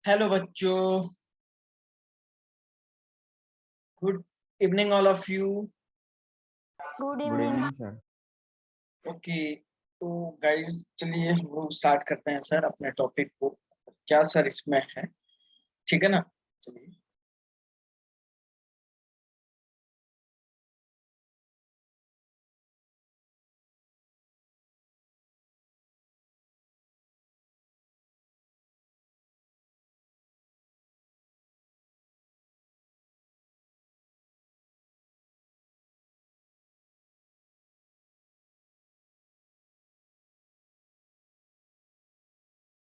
Hello बच्चों, good evening all of you. Good good evening. Evening sir. Okay, तो guys चलिए हम लोग स्टार्ट करते हैं सर अपने टॉपिक को। क्या सर इसमें है? ठीक है ना? चलिए।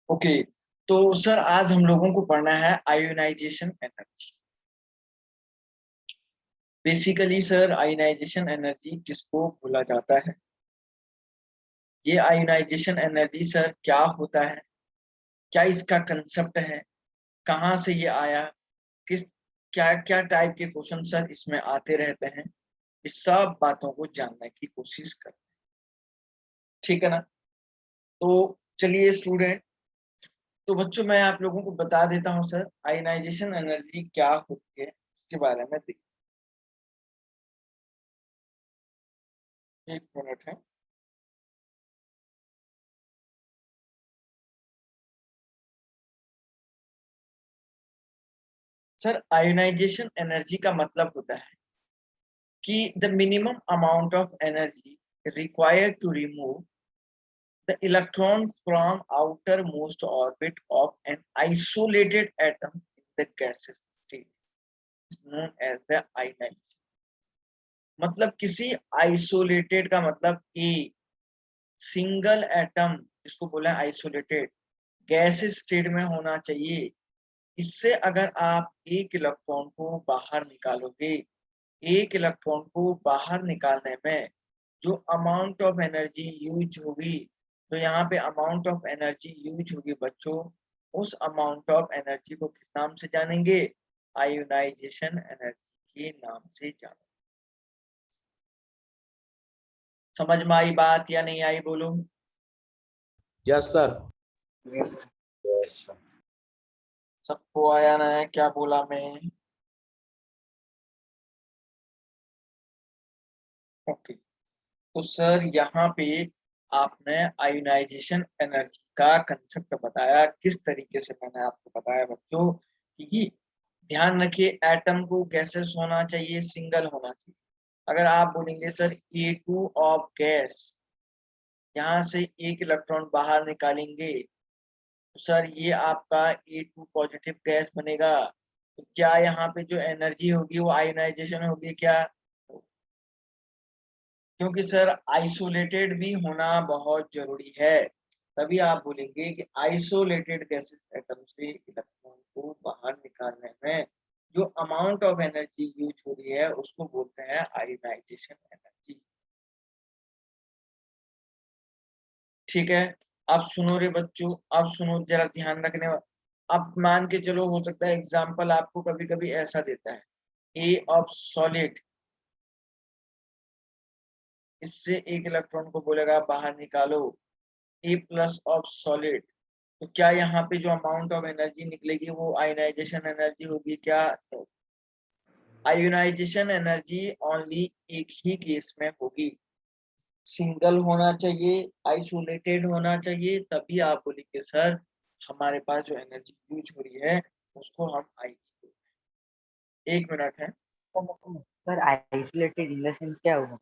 ओके, तो सर आज हम लोगों को पढ़ना है ionization energy. Basically sir ionization energy किसको बोला जाता है? ये आयोनाइजेशन एनर्जी सर क्या होता है? क्या इसका कंसेप्ट है? कहाँ से ये आया? किस क्या क्या टाइप के क्वेश्चन सर इसमें आते रहते हैं? इस सब बातों को जानने की कोशिश करते हैं। ठीक है ना? तो चलिए स्टूडेंट, तो बच्चों मैं आप लोगों को बता देता हूँ सर आयनाइजेशन एनर्जी क्या होती है उसके बारे में। देखिए, एक मिनट है। सर आयोनाइजेशन एनर्जी का मतलब होता है कि the minimum amount of energy required to remove the electron from outermost orbit of an isolated atom in the gaseous state is known as the ionization। मतलब किसी आइसोलेटेड का मतलब ए सिंगल एटम जिसको बोला है आइसोलेटेड गैसेस स्टेट में होना चाहिए। इससे अगर आप एक इलेक्ट्रॉन को बाहर निकालोगे, एक इलेक्ट्रॉन को बाहर निकालने में जो अमाउंट ऑफ एनर्जी यूज होगी, तो यहाँ पे अमाउंट ऑफ एनर्जी यूज होगी बच्चों, उस अमाउंट ऑफ एनर्जी को किस नाम से जानेंगे? आयोनाइजेशन एनर्जी के नाम से जानेंगे। समझ में आई बात या नहीं आई बोलो? Yes sir. सबको आया ना? है क्या बोला मैं? ओके, तो सर यहाँ पे आपने आयोनाइजेशन एनर्जी का कंसेप्ट बताया। किस तरीके से मैंने आपको बताया बच्चों कि ध्यान रखिए एटम को गैसेस होना चाहिए, सिंगल होना चाहिए। अगर आप बोलेंगे सर A2 ऑफ गैस, यहाँ से एक इलेक्ट्रॉन बाहर निकालेंगे तो सर ये आपका A2 पॉजिटिव गैस बनेगा। तो क्या यहाँ पे जो एनर्जी होगी वो आयोनाइजेशन होगी क्या? क्योंकि सर आइसोलेटेड भी होना बहुत जरूरी है। तभी आप बोलेंगे कि आइसोलेटेड गैसेस एटम से इलेक्ट्रॉन को बाहर निकालने में जो अमाउंट ऑफ एनर्जी यूज हो रही है उसको बोलते हैं आयोनाइजेशन एनर्जी। ठीक है, अब सुनो रे बच्चों, अब सुनो जरा ध्यान रखने। अब मान के चलो, हो सकता है एग्जाम्पल आपको कभी कभी ऐसा देता है ए ऑफ सॉलिड, इससे एक इलेक्ट्रॉन को बोलेगा बाहर निकालो। ए प्लस ऑफ सॉलिड, तो क्या यहाँ पे जो अमाउंट ऑफ एनर्जी निकलेगी वो आयोनाइजेशन एनर्जी होगी क्या? तो आयोनाइजेशन एनर्जी ओनली एक ही केस में होगी, सिंगल होना चाहिए, आइसोलेटेड होना चाहिए, तभी आप बोलेंगे सर हमारे पास जो एनर्जी यूज हो रही है उसको हम आई। एक मिनट है। Sir isolated in the sense क्या होगा?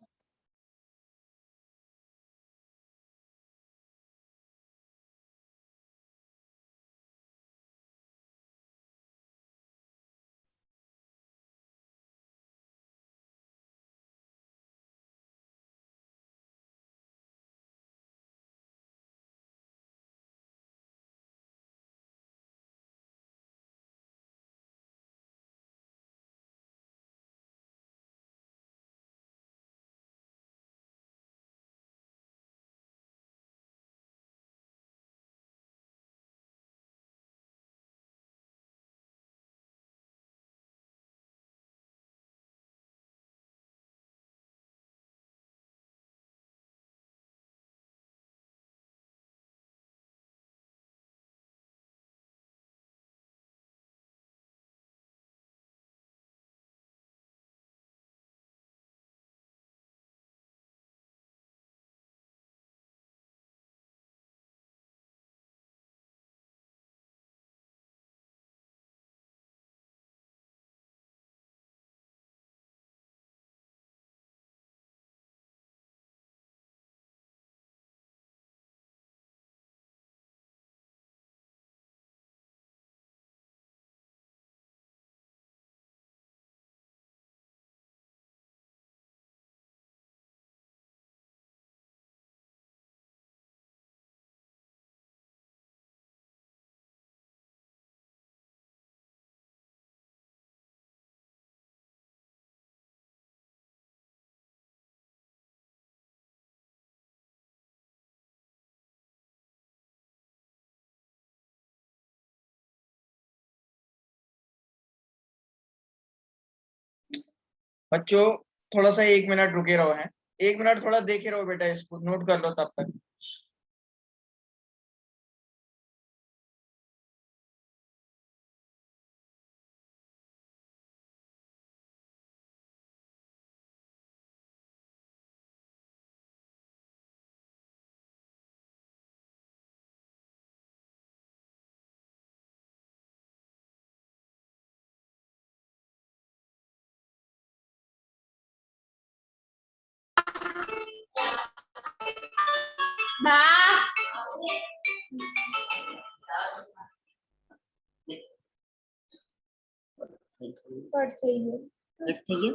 बच्चों थोड़ा सा 1 मिनट रुके रहो हैं, 1 मिनट थोड़ा देखे रहो बेटा, इसको नोट कर लो तब तक। कट થઈ ગયું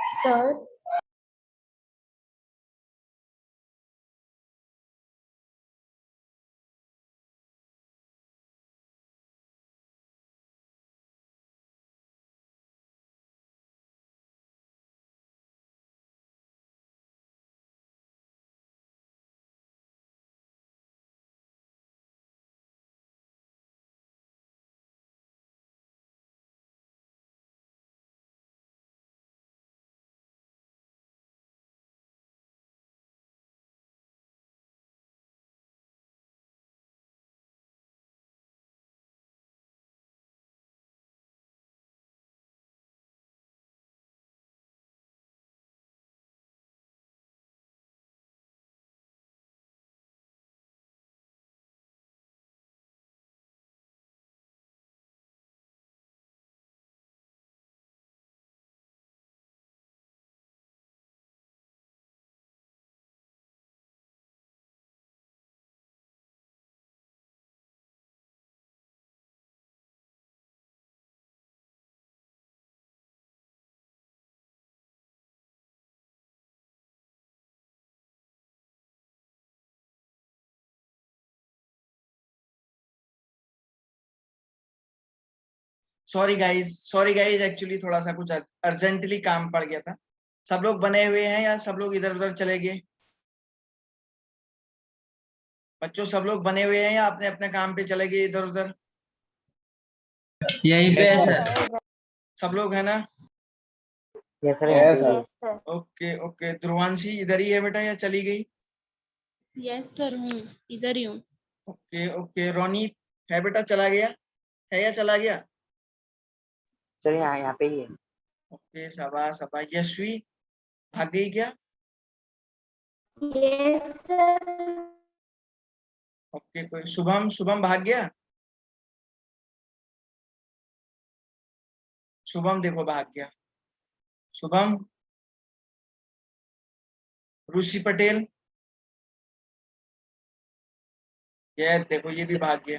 Sir, सॉरी गाइज एक्चुअली थोड़ा सा कुछ अर्जेंटली काम पड़ गया था। सब लोग बने हुए हैं या सब लोग इधर उधर चले गए? बच्चों सब लोग बने हुए हैं या अपने अपने काम पे चले गए इधर उधर? यहीं पे है सर। सब लोग है ना? Yes sir, Yes, sir. yes, sir. Okay okay, Dhruvanshi इधर ही है बेटा या चली गई? यस सर, हूँ इधर ही हूँ। ओके ओके, रोनीत है बेटा? चला गया है या चला गया? सर यहाँ पे ही है। ओके, शाबाश शाबाश। यशवी भाग गई क्या? Yes, sir. ओके, कोई शुभम शुभम भाग गया? शुभम देखो भाग गया। शुभम, ऋषि पटेल, ये देखो ये भी भाग गया।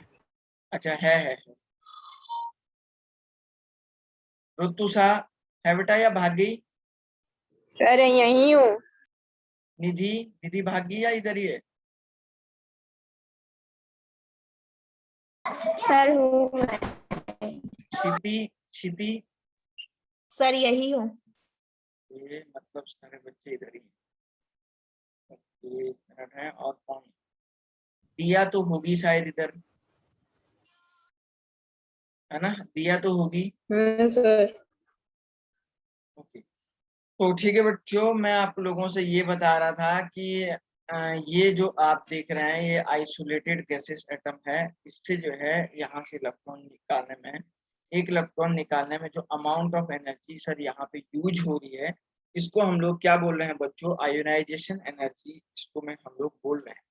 अच्छा है। ऋतु शाह है बेटा या भाग गई? सर यहीं हूँ। निधि निधि भाग गई या इधर ही है? सर हूँ मैं। क्षिति सर यही हूँ। ये मतलब सारे बच्चे इधर ही हैं। ओके, मिनट है। और कौन? दिया तो होगी शायद इधर, है ना? दिया तो होगी। सर। ओके, तो ठीक है बच्चों, मैं आप लोगों से ये बता रहा था कि ये जो आप देख रहे हैं ये आइसोलेटेड गैसेस एटम है। इससे जो है यहाँ से इलेक्ट्रॉन निकालने में, एक इलेक्ट्रॉन निकालने में जो अमाउंट ऑफ एनर्जी सर यहाँ पे यूज हो रही है, इसको हम लोग क्या बोल रहे हैं बच्चों? आयोनाइजेशन एनर्जी, इसको में हम लोग बोल रहे हैं।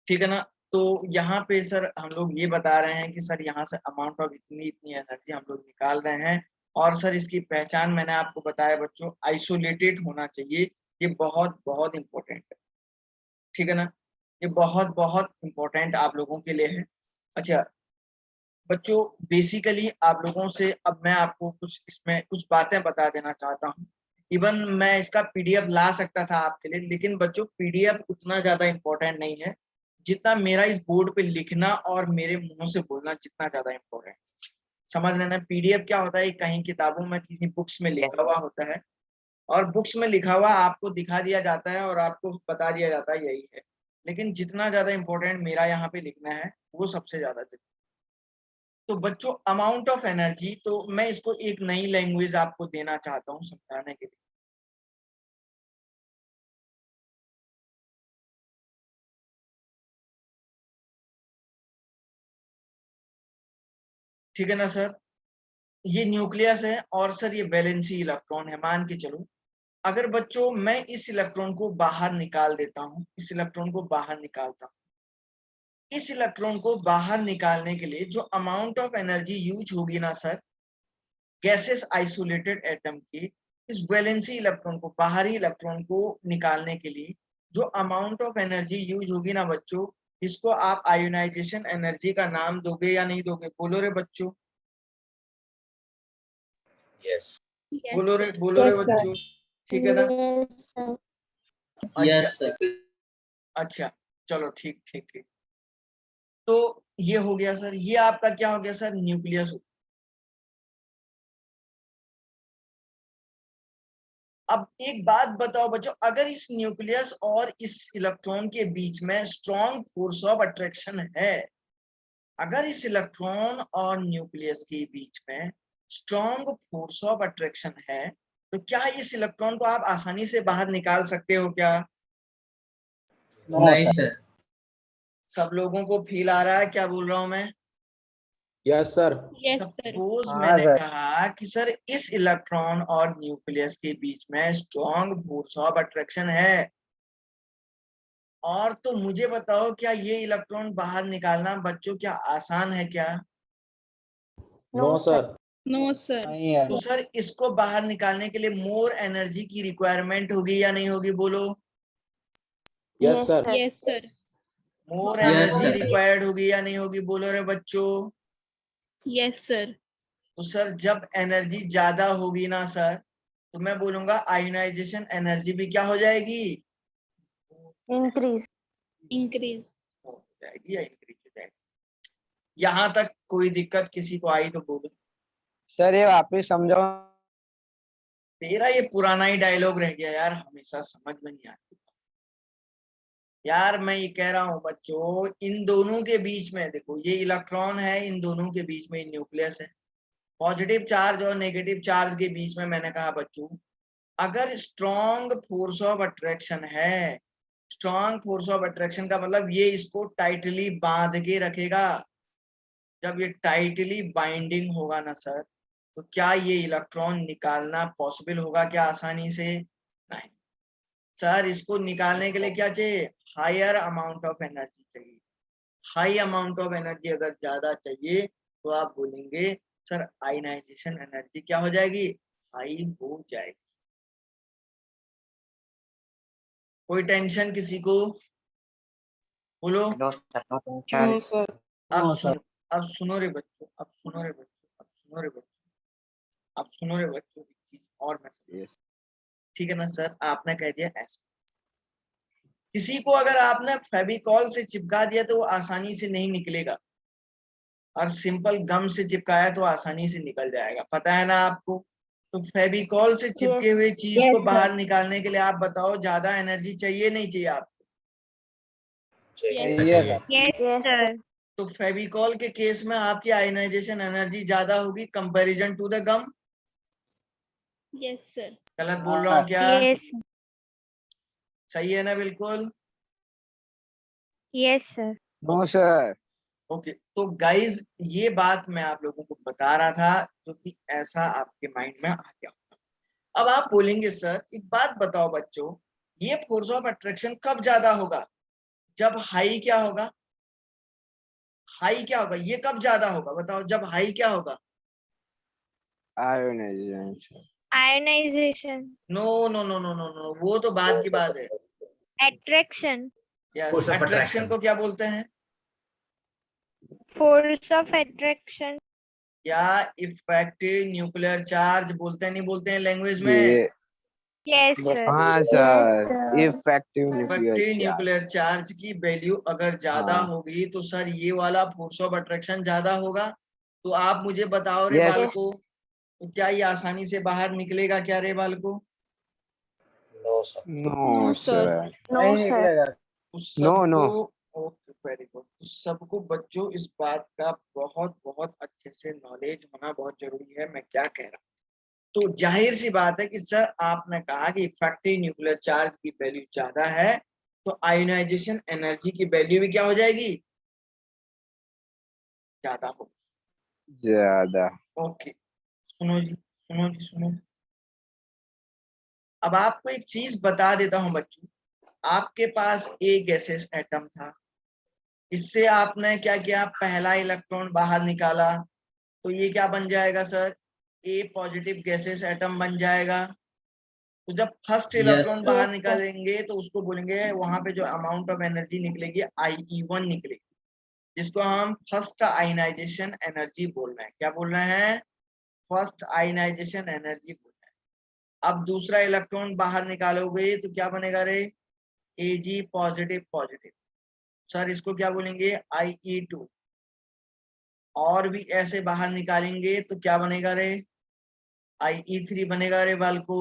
ठीक है ना? तो यहाँ पे सर हम लोग ये बता रहे हैं कि सर यहाँ से अमाउंट ऑफ इतनी इतनी एनर्जी हम लोग निकाल रहे हैं। और सर इसकी पहचान मैंने आपको बताया बच्चों, आइसोलेटेड होना चाहिए। ये बहुत बहुत इंपॉर्टेंट है। ठीक है ना? ये बहुत बहुत इंपॉर्टेंट आप लोगों के लिए है। अच्छा बच्चों, बेसिकली आप लोगों से अब मैं आपको कुछ इसमें कुछ बातें बता देना चाहता हूँ। इवन मैं इसका पीडीएफ ला सकता था आपके लिए, लेकिन बच्चों पीडीएफ उतना ज्यादा इंपॉर्टेंट नहीं है जितना मेरा इस बोर्ड पे लिखना और मेरे मुंह से बोलना जितना ज्यादा इंपॉर्टेंट। समझ लेना, पीडीएफ क्या होता है? कहीं किताबों में किसी बुक्स में लिखा हुआ होता है, और बुक्स में लिखा हुआ आपको दिखा दिया जाता है और आपको बता दिया जाता है यही है। लेकिन जितना ज्यादा इंपॉर्टेंट मेरा यहाँ पे लिखना है वो सबसे ज्यादा जरूरी। तो बच्चों अमाउंट ऑफ एनर्जी, तो मैं इसको एक नई लैंग्वेज आपको देना चाहता हूँ समझाने के लिए। ठीक है ना सर? ये न्यूक्लियस है और सर ये वैलेंसी इलेक्ट्रॉन है, मान के चलो। अगर बच्चों मैं इस इलेक्ट्रॉन को बाहर निकाल देता हूँ, इस इलेक्ट्रॉन को बाहर निकालता हूँ, इस इलेक्ट्रॉन को बाहर निकालने के लिए जो अमाउंट ऑफ एनर्जी यूज होगी ना सर, गैसेस आइसोलेटेड एटम की इस वैलेंसी इलेक्ट्रॉन को, बाहरी इलेक्ट्रॉन को निकालने के लिए जो अमाउंट ऑफ एनर्जी यूज होगी ना बच्चों, इसको आप आयोनाइजेशन एनर्जी का नाम दोगे या नहीं दोगे? बोलो रे बच्चों। Yes. Yes, बोलो रे sir. बोलो रे Yes, sir. बच्चों, ठीक है ना? Yes, अच्छा sir. अच्छा, चलो ठीक ठीक ठीक। तो ये हो गया सर, ये आपका क्या हो गया सर? न्यूक्लियस। अब एक बात बताओ बच्चों, अगर इस न्यूक्लियस और इस इलेक्ट्रॉन के बीच में स्ट्रॉन्ग फोर्स ऑफ अट्रैक्शन है, अगर इस इलेक्ट्रॉन और न्यूक्लियस के बीच में स्ट्रॉन्ग फोर्स ऑफ अट्रैक्शन है, तो क्या इस इलेक्ट्रॉन को आप आसानी से बाहर निकाल सकते हो क्या? नहीं, sir. सब लोगों को फील आ रहा है क्या बोल रहा हूं मैं? Yes sir. Yes, sir. Suppose हाँ, मैंने सर। कहा कि सर इस इलेक्ट्रॉन और न्यूक्लियस के बीच में स्ट्रॉन्ग फोर्स ऑफ अट्रैक्शन है, और तो मुझे बताओ क्या ये इलेक्ट्रॉन बाहर निकालना बच्चों क्या आसान है क्या? No sir. No, sir. नहीं है तो सर इसको बाहर निकालने के लिए मोर एनर्जी की रिक्वायरमेंट होगी या नहीं होगी? बोलो। Yes sir. Yes, sir. मोर Yes, एनर्जी sir. रिक्वायर्ड होगी या नहीं होगी? बोलो रे बच्चों। Yes, sir. तो सर जब एनर्जी ज्यादा होगी ना सर, तो मैं बोलूंगा आयोनाइजेशन एनर्जी भी क्या हो जाएगी? Increase. Increase. हो जाएगी या इंक्रीज हो जाएगी। यहाँ तक कोई दिक्कत किसी को आई तो बोलो। सर, ये वापस समझाओ। तेरा ये पुराना ही डायलॉग रह गया यार, हमेशा समझ में नहीं आती यार। मैं ये कह रहा हूँ बच्चों, इन दोनों के बीच में देखो, ये इलेक्ट्रॉन है, इन दोनों के बीच में न्यूक्लियस है। पॉजिटिव चार्ज और नेगेटिव चार्ज के बीच में मैंने कहा बच्चों, अगर स्ट्रॉन्ग फोर्स ऑफ अट्रैक्शन है, स्ट्रॉन्ग फोर्स ऑफ अट्रैक्शन का मतलब ये इसको टाइटली बांध के रखेगा। जब ये टाइटली बाइंडिंग होगा ना सर, तो क्या ये इलेक्ट्रॉन निकालना पॉसिबल होगा क्या आसानी से? नहीं सर, इसको निकालने के लिए क्या चाहिए? हायर अमाउंट ऑफ एनर्जी चाहिए। हाई अमाउंट ऑफ एनर्जी अगर ज्यादा चाहिए तो आप बोलेंगे सर आयनाइजेशन एनर्जी क्या हो जाएगी? हाई हो जाएगी। कोई टेंशन किसी को? बोलो। No sir, no No, tension. sir. अब नो सुनो, सर। अब सुनो रे बच्चों, अब सुनो रे बच्चों, अब सुनो रे बच्चों, अब सुनो रे बच्चों, एक चीज और मैं समझा। Yes. ठीक है ना सर? आपने कह दिया ऐसा, किसी को अगर आपने फेविकॉल से चिपका दिया तो वो आसानी से नहीं निकलेगा, और सिंपल गम से चिपकाया तो आसानी से निकल जाएगा, पता है ना आपको? तो फेविकॉल से चिपके हुए चीज Yes, को sir. बाहर निकालने के लिए आप बताओ ज्यादा एनर्जी चाहिए नहीं चाहिए आपको? Yes, चाहिए चाहिए। सर। Yes, sir. तो फेविकॉल के केस में आपकी आयनाइजेशन एनर्जी ज्यादा होगी कंपैरिजन टू द गम। yes, sir. गलत बोल रहा हूँ क्या? Yes. सही है ना बिल्कुल? Yes, sir. No sir. Okay, तो गाइज ये बात मैं आप लोगों को बता रहा था, जो कि ऐसा आपके माइंड में आ गया। अब आप बोलेंगे सर एक बात बताओ बच्चों, ये फोर्स ऑफ अट्रैक्शन कब ज्यादा होगा? जब हाई क्या होगा? हाई क्या होगा? ये कब ज्यादा होगा बताओ? जब हाई क्या होगा? Ionization. Ionization. No no no no no no, वो तो बाद की बात है। Attraction. Yes, Force of attraction attraction. को क्या बोलते हैं? Force of attraction. या इफेक्टिव न्यूक्लियर चार्ज बोलते हैं, नहीं बोलते हैं लैंग्वेज में? ये Yes, sir. हाँ Yes, sir, sir. Effective nuclear effective charge. Nuclear charge की वैल्यू अगर ज्यादा हाँ। होगी तो सर ये वाला फोर्स ऑफ अट्रैक्शन ज्यादा होगा। तो आप मुझे बताओ रे Yes. बालको, तो क्या ये आसानी से बाहर निकलेगा क्या रे बालको? No, sir. No No, sir. sir. No, sir. तो No, no. सबको, ओके वेरी गुड, तो सबको बच्चों इस बात का बहुत बहुत अच्छे से नॉलेज होना बहुत जरूरी है मैं क्या कह रहा हूँ। तो जाहिर सी बात है कि सर आपने कहा कि इफेक्टिव न्यूक्लियर चार्ज की वैल्यू ज्यादा है, तो आयोनाइजेशन एनर्जी की वैल्यू भी क्या हो जाएगी? ज्यादा होगी। ज्यादा। ओके, सुनो जी, सुनो जी, सुनो। अब आपको एक चीज बता देता हूं बच्चों, आपके पास एक गैसेस एटम था, इससे आपने क्या किया? पहला इलेक्ट्रॉन बाहर निकाला, तो ये क्या बन जाएगा सर? ए पॉजिटिव गैसेस एटम बन जाएगा। तो जब फर्स्ट Yes, इलेक्ट्रॉन sir. बाहर Yes, sir. निकालेंगे तो उसको बोलेंगे, वहां पे जो अमाउंट ऑफ एनर्जी निकलेगी IE1 निकलेगी, जिसको हम फर्स्ट आयनाइजेशन एनर्जी बोल रहे हैं। क्या बोल रहे हैं? फर्स्ट आयनाइजेशन एनर्जी बोल रहे हैं। अब दूसरा इलेक्ट्रॉन बाहर निकालोगे तो क्या बनेगा रे? Ag positive positive. सर इसको क्या बोलेंगे? IE2। और भी ऐसे बाहर निकालेंगे तो क्या बनेगा रे? IE3 बनेगा रे बालको।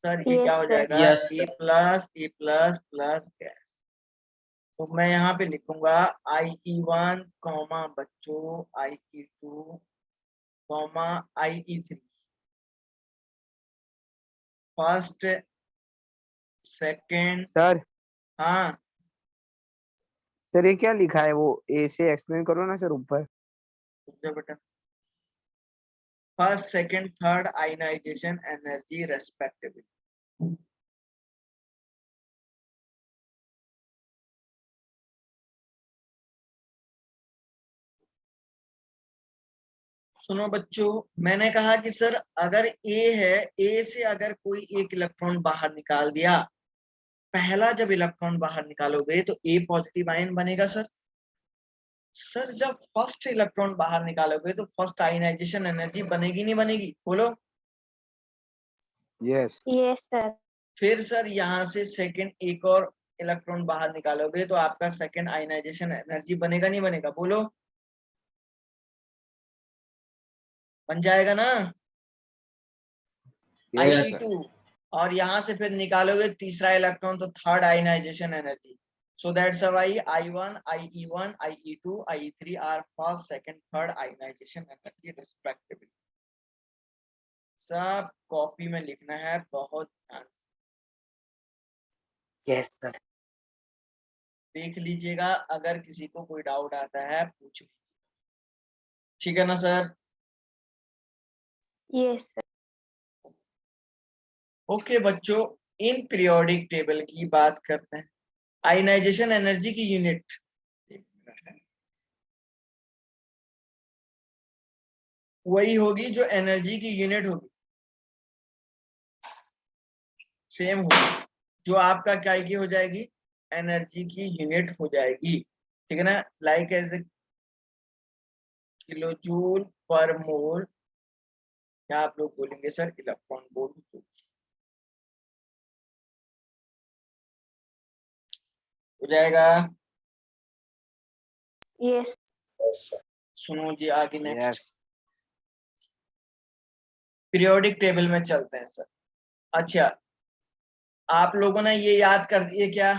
सर ये क्या हो जाएगा? Yes, ए sir. प्लस ए प्लस प्लस गैस। तो मैं यहाँ पे लिखूंगा IE1 कॉमा बच्चों IE2 comma IE3। First second. Sir हाँ सर ये क्या लिखा है? वो ए से एक्सप्लेन करो ना सर ऊपर। बेटा, first second third ionization energy respectively. सुनो बच्चों, मैंने कहा कि सर अगर ए है, ए से अगर कोई एक इलेक्ट्रॉन बाहर निकाल दिया, पहला जब इलेक्ट्रॉन बाहर निकालोगे तो ए पॉजिटिव आयन बनेगा सर। सर जब फर्स्ट इलेक्ट्रॉन बाहर निकालोगे तो फर्स्ट आयनाइजेशन एनर्जी बनेगी नहीं बनेगी? बोलो। Yes Yes, sir. फिर सर यहाँ से सेकंड एक और इलेक्ट्रॉन बाहर निकालोगे तो आपका सेकंड आयनाइजेशन एनर्जी बनेगा नहीं बनेगा? बोलो। बन जाएगा ना? Yes sir. IE2। और यहाँ से फिर निकालोगे तीसरा इलेक्ट्रॉन तो third ionization energy. So that's why I1, IE1, IE2, IE3 are first, second, third ionization energy respectively. सब कॉपी में लिखना है बहुत ध्यान से। Yes sir. देख लीजिएगा, अगर किसी को कोई डाउट आता है पूछ लीजिए, ठीक है ना सर? Yes, sir. ओके बच्चों, इन पीरियोडिक टेबल की बात करते हैं। आयनाइजेशन एनर्जी की यूनिट वही होगी जो एनर्जी की यूनिट होगी, सेम होगी। जो आपका क्या की हो जाएगी? एनर्जी की यूनिट हो जाएगी, ठीक है ना? लाइक एज किलो जूल पर मोल, क्या आप लोग बोलेंगे सर? इलेक्ट्रॉन वोल्ट जूल हो जाएगा। Yes. Yes, sir. सुनो जी आगे नेक्स्ट यस पीरियोडिक टेबल में चलते हैं सर। अच्छा, आप लोगों ने ये याद कर दिए क्या?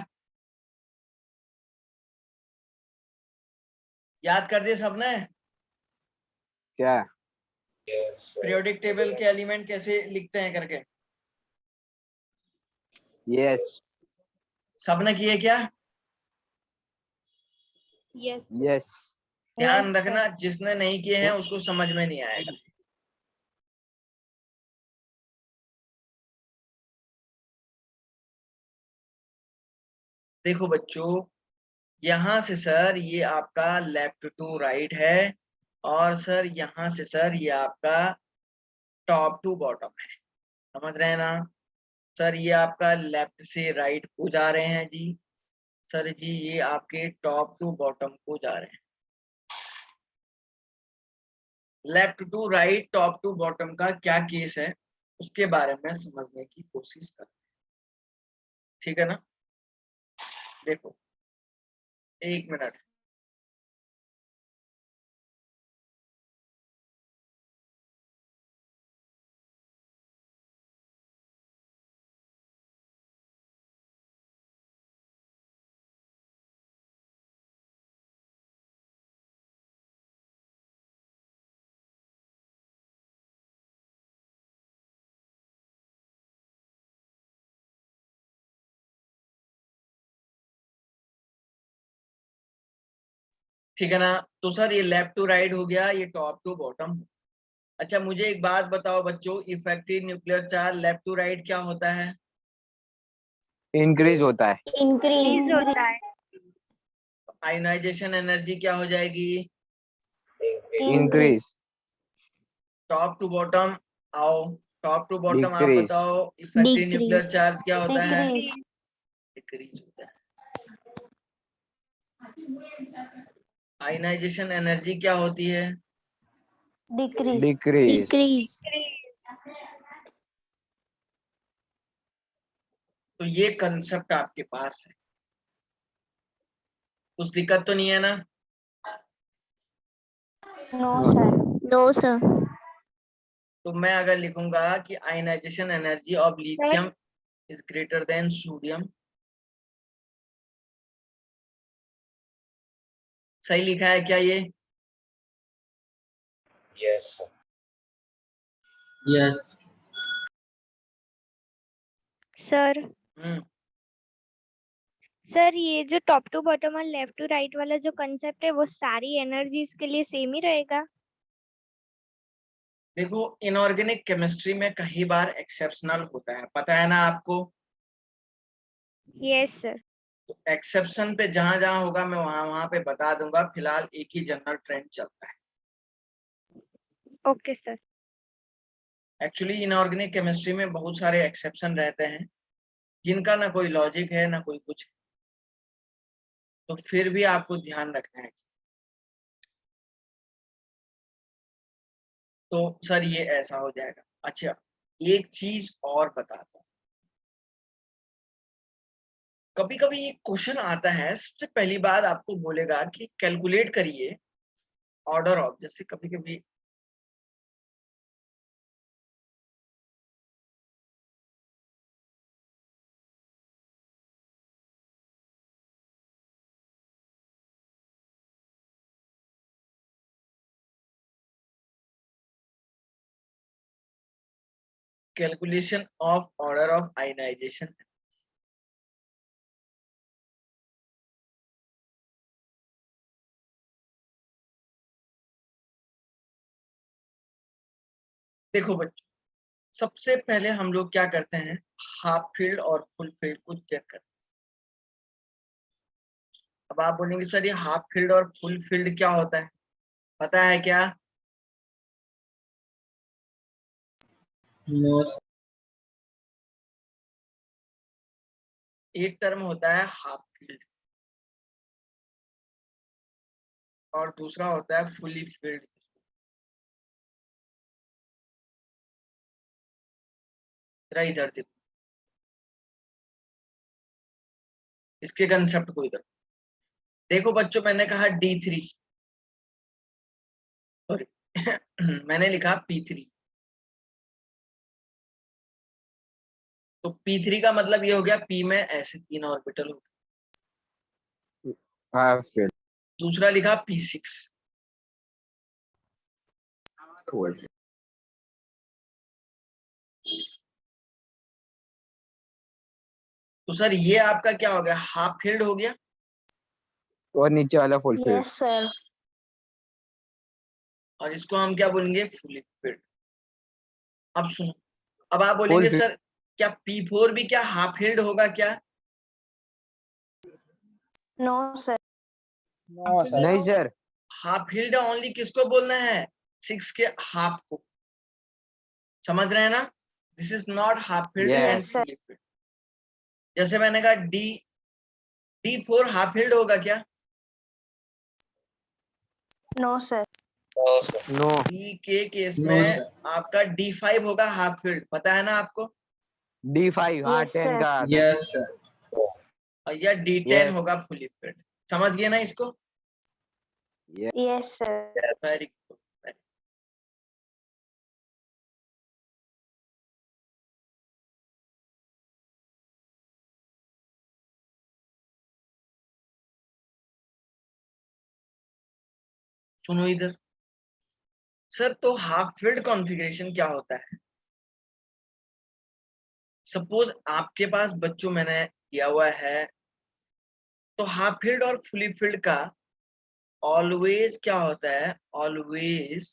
याद कर दिए सबने? क्या? Yes, sir. पीरियोडिक टेबल के एलिमेंट कैसे लिखते हैं करके यस सबने किए क्या? Yes. यस ध्यान Yes, रखना, जिसने नहीं किए हैं उसको समझ में नहीं आएगा। देखो बच्चों, यहां से सर ये आपका लेफ्ट टू राइट है, और सर यहाँ से सर ये आपका टॉप टू बॉटम है। समझ रहे हैं ना सर? ये आपका लेफ्ट से राइट को जा रहे हैं जी। सर जी ये आपके टॉप टू बॉटम को जा रहे हैं। Left to right top to bottom का क्या केस है उसके बारे में समझने की कोशिश करते हैं, ठीक है ना? देखो, एक मिनट। ठीक है ना? तो सर ये लेफ्ट टू राइट हो गया, ये टॉप टू बॉटम। अच्छा मुझे एक बात बताओ बच्चों, effective nuclear charge left to right क्या होता है? इंक्रीज होता है। Increase होता है। आयोनाइजेशन एनर्जी क्या हो जाएगी? Increase. Increase top to bottom आओ, टॉप टू बॉटम आप डिक्रीज बताओ, इफेक्टिव न्यूक्लियर Decrease. चार्ज क्या होता है? Decrease. डिक्रीज होता है। आयोनाइजेशन एनर्जी क्या होती है? Decrease. Decrease Decrease. तो ये कंसेप्ट आपके पास है, कुछ दिक्कत तो नहीं है ना? No sir. No sir. तो मैं अगर लिखूंगा कि ionization energy of lithium is greater than sodium, सही लिखा है क्या ये? Yes, sir. Yes. Sir hmm, sir ये जो टॉप टू बॉटम और लेफ्ट टू राइट वाला जो कंसेप्ट है वो सारी एनर्जीज के लिए सेम ही रहेगा? देखो इनऑर्गेनिक केमिस्ट्री में कई बार एक्सेप्शनल होता है, पता है ना आपको? Yes sir. तो एक्सेप्शन पे जहां जहां होगा मैं वहां वहां पे बता दूंगा, फिलहाल एक ही जनरल ट्रेंड चलता है। Okay sir. Actually inorganic chemistry में बहुत सारे एक्सेप्शन रहते हैं जिनका ना कोई लॉजिक है ना कोई कुछ है, तो फिर भी आपको ध्यान रखना है। तो सर ये ऐसा हो जाएगा। अच्छा एक चीज और बताता हूँ, कभी कभी एक क्वेश्चन आता है, सबसे पहली बात आपको बोलेगा कि कैलकुलेट करिए ऑर्डर ऑफ, जैसे कभी कभी calculation of order of ionization. देखो बच्चों, सबसे पहले हम लोग क्या करते हैं, हाफ फील्ड और फुल फील्ड को चेक करते हैं। अब आप बोलेंगे सर ये हाफ फील्ड और फुल फील्ड क्या होता है, पता है क्या? No. एक टर्म होता है हाफ फील्ड और दूसरा होता है फुली फील्ड। जरा इधर देखो, इसके कंसेप्ट को इधर देखो बच्चों, मैंने कहा D3, सॉरी मैंने लिखा P3, तो P3 का मतलब ये हो गया P में ऐसे 3 ऑर्बिटल हो गए। Half field. दूसरा लिखा P6, तो सर ये आपका क्या हो गया, हाफ फील्ड हो गया। और नीचे वाला फुल फील्ड। Yes sir. और इसको हम क्या बोलेंगे, फुली फील्ड। अब सुनो, अब आप फुल बोलेंगे फील्ड। सर क्या P4 भी क्या हाफ फील्ड होगा क्या? No sir. नहीं सर। हाफ फील्ड ओनली किसको बोलना है, 6 के हाफ को, समझ रहे हैं ना? This is not half filled and yes. Fully filled. जैसे मैंने कहा D4 हाफ फील्ड होगा क्या? No sir. No, sir. No. D के केस No, में sir. आपका D5 होगा हाफ फील्ड, पता है ना आपको? D5 हाँ Yes, 10 sir. का। Yes, sir. और या D10 Yes. होगा फुली फील्ड। समझ गए ना इसको? Yes sir. Very good. सुनो इधर सर, तो हाफ फील्ड कॉन्फ़िगरेशन क्या होता है? सपोज आपके पास बच्चों मैंने दिया हुआ है, तो हाफ फील्ड और फुली फील्ड का ऑलवेज क्या होता है, ऑलवेज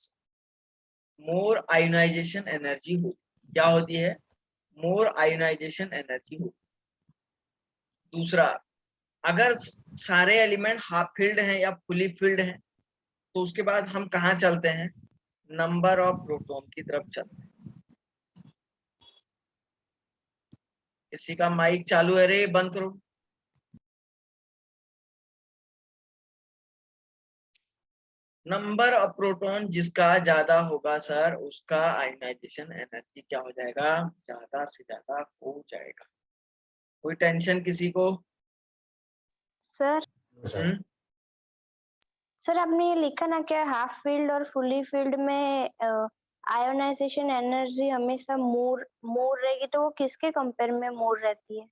मोर आयोनाइजेशन एनर्जी होती, क्या होती है, मोर आयोनाइजेशन एनर्जी होती। दूसरा, अगर सारे एलिमेंट हाफ फील्ड हैं या फुली फील्ड हैं, तो उसके बाद हम कहाँ चलते हैं, नंबर ऑफ प्रोटॉन की तरफ चलते हैं। किसी का माइक चालू है रे, बंद करो। नंबर ऑफ प्रोटॉन जिसका ज्यादा होगा सर, उसका आयनाइजेशन एनर्जी क्या हो जाएगा, ज्यादा से ज्यादा हो जाएगा। कोई टेंशन किसी को? Sir sir. हम्म? सर आपने ये लिखा ना क्या हाफ फील्ड और फुली फील्ड में आयोनाइजेशन एनर्जी हमेशा मोर मोर रहेगी, तो वो किसके कंपेयर में मोर रहती है?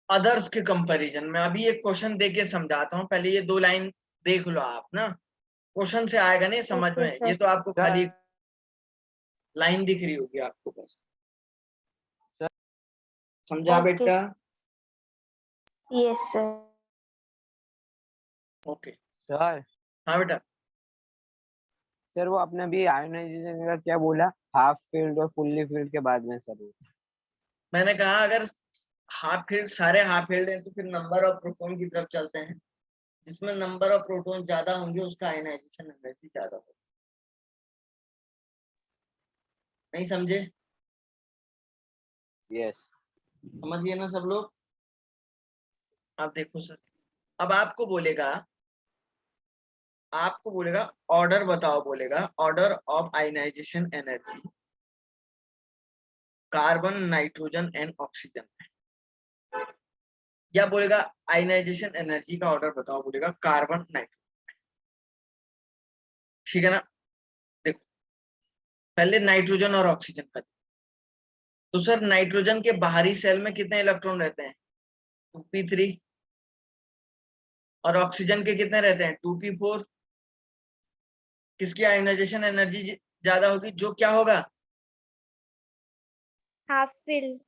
अदर्स के कंपैरिजन में। अभी एक क्वेश्चन दे के समझाता हूँ, पहले ये 2 लाइन देख लो आप ना, क्वेश्चन से आएगा नहीं समझ ओके में। ये सर। तो आपको खाली लाइन दिख रही होगी आपको बस। समझा ओके। बेटा? Yes sir. ओके। सर हाँ बेटा। सर वो आपने अभी आयोनाइजेशन का क्या बोला, हाफ फील्ड और फुल्ली फील्ड के बाद में सर? मैंने कहा अगर हाफ फील्ड सारे हाफ फील्ड हैं तो फिर नंबर ऑफ प्रोटॉन की तरफ चलते हैं, जिसमें नंबर ऑफ प्रोटॉन ज्यादा होंगे उसका आयनाइजेशन एनर्जी ज्यादा होगी। नहीं समझे? यस। समझिए ना सब लोग? अब देखो सर, अब आपको बोलेगा ऑर्डर बताओ, बोलेगा order of ionization energy carbon, nitrogen and oxygen, या बोलेगा आयनाइजेशन एनर्जी का ऑर्डर बताओ, बोलेगा कार्बन, नाइट्रोजन। ठीक है ना? देखो पहले नाइट्रोजन और ऑक्सीजन का। तो सर नाइट्रोजन के बाहरी सेल में कितने इलेक्ट्रॉन रहते हैं? 2p3। और ऑक्सीजन के कितने रहते हैं? 2p4। किसकी आयनाइजेशन एनर्जी ज्यादा होगी? जो क्या होगा? Half field.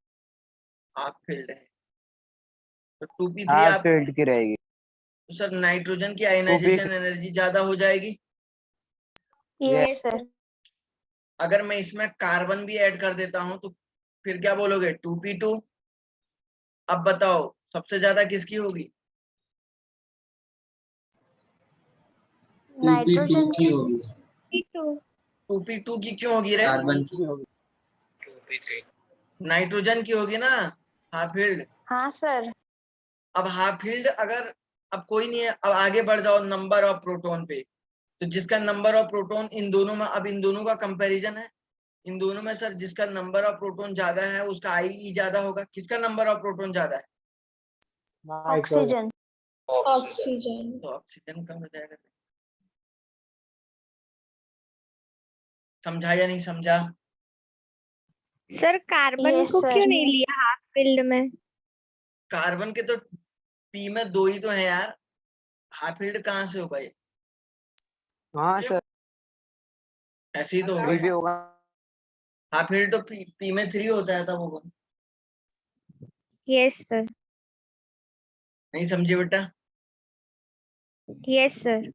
हाफ फील्ड है तो 2p3 हाफ आप। फील्ड की रहेगी। तो सर नाइट्रोजन की आयनाइजेशन एनर्जी ज्यादा हो जाएगी। Yes sir. अगर मैं इसमें कार्बन भी ऐड कर देता हूं तो फिर क्या बोलोगे? 2p2। अब बताओ सबसे ज्यादा किसकी होगी? नाइट्रोजन की। 2p2 की क्यों होगी रे? कार्बन की 2p3 नाइट्रोजन की होगी ना हाफ फील्ड। हाँ सर। अब हाफ फील्ड अगर, अब कोई नहीं है, अब आगे बढ़ जाओ नंबर ऑफ प्रोटॉन पे। तो जिसका नंबर ऑफ प्रोटॉन इन दोनों में, अब इन दोनों का कंपैरिजन है, इन दोनों में सर जिसका नंबर ऑफ प्रोटॉन ज्यादा है उसका आईई ज्यादा होगा। किसका नंबर ऑफ प्रोटॉन ज्यादा है? ऑक्सीजन। ऑक्सीजन। तो ऑक्सीजन कम हो जाएगा। समझा या नहीं समझा? सर कार्बन यस को सर। क्यों नहीं लिया हाफ फील्ड में? कार्बन के तो पी में 2 ही तो है यार, हाफ फील्ड कहाँ से होगा ये? हाँ सर, ऐसे ही तो होगा। 3 भी होगा। हाफ फील्ड तो पी में 3 होता है, तब होगा। Yes sir. नहीं समझे बेटा? Yes sir.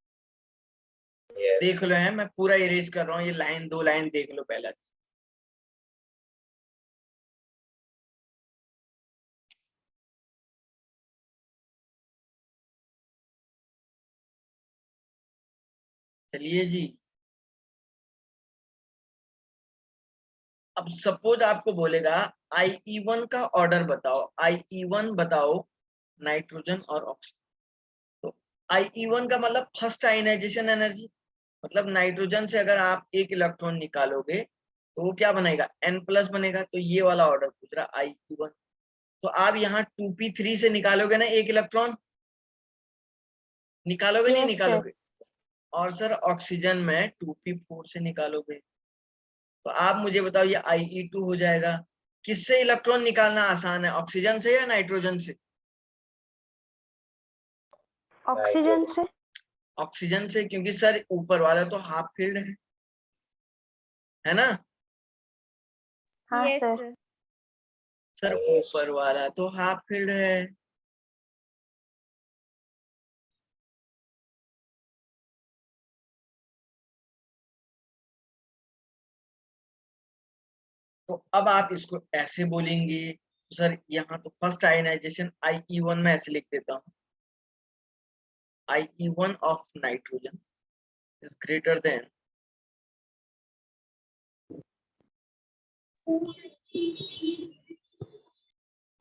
yes देख लो है, मैं पूरा इरेज कर रहा हूँ, ये लाइन 2 लाइन देख लो पहले। चलिए जी, अब सपोज आपको बोलेगा IE1 का ऑर्डर बताओ, IE1 बताओ नाइट्रोजन और ऑक्सीजन। तो IE1 का मतलब फर्स्ट आयनाइजेशन एनर्जी, मतलब नाइट्रोजन से अगर आप एक इलेक्ट्रॉन निकालोगे तो वो क्या बनेगा? N+ बनेगा। तो ये वाला ऑर्डर पूछ रहा IE1। तो आप यहाँ 2p3 से निकालोगे ना एक इलेक्ट्रॉन, निकालोगे नहीं Yes, sir. निकालोगे? और सर ऑक्सीजन में 2p4 से निकालोगे। तो आप मुझे बताओ ये IE2 हो जाएगा। किससे इलेक्ट्रॉन निकालना आसान है, ऑक्सीजन से या नाइट्रोजन से? ऑक्सीजन से। ऑक्सीजन से, क्योंकि सर ऊपर वाला तो हाफ फील्ड है ना? हाँ yes sir. Sir. Sir Yes. ऊपर वाला तो हाफ फील्ड है। तो अब आप इसको ऐसे बोलेंगे, तो सर यहाँ तो फर्स्ट आयनाइजेशन IE1 में ऐसे लिख देता हूँ, IE1 of nitrogen is greater then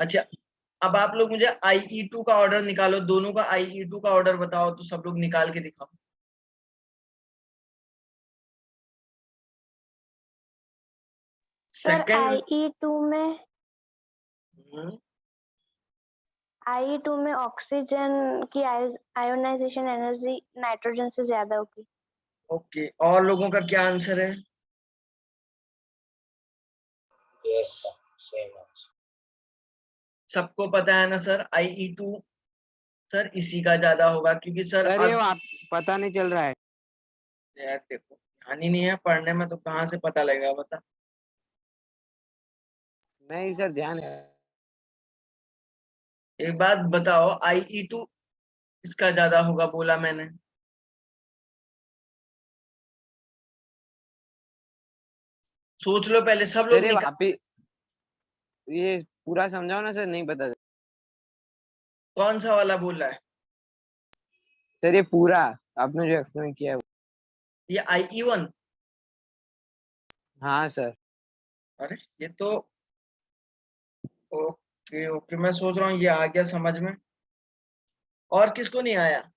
अच्छा। अब आप लोग मुझे IE2 का ऑर्डर निकालो, दोनों का IE2 का ऑर्डर बताओ, तो सब लोग निकाल के दिखाओ। सर सेकंड IE2 में IE2 में ऑक्सीजन की आयोनाइजेशन एनर्जी नाइट्रोजन से ज्यादा होगी। ओके, और लोगों का क्या आंसर है? Yes, sir. Same answer. सबको पता है ना सर, IE2 सर इसी का ज्यादा होगा, क्योंकि सर सर ये अब आप पता नहीं चल रहा है। यार देखो, ध्यान ही नहीं है पढ़ने में, तो कहाँ से पता लगेगा बता। नहीं सर ध्यान है। एक बात बताओ, IE2 इसका ज्यादा होगा बोला मैंने। सोच लो पहले, सब लोग सर ये निकाल। आप ही ये पूरा समझाओ ना सर, नहीं पता। कौन सा वाला बोल रहा है? सर ये पूरा आपने जो एक्सप्लेन किया है। ये IE1? हाँ सर। अरे ये तो, ओके ओके, मैं सोच रहा हूँ ये आ गया समझ में। और किसको नहीं आया?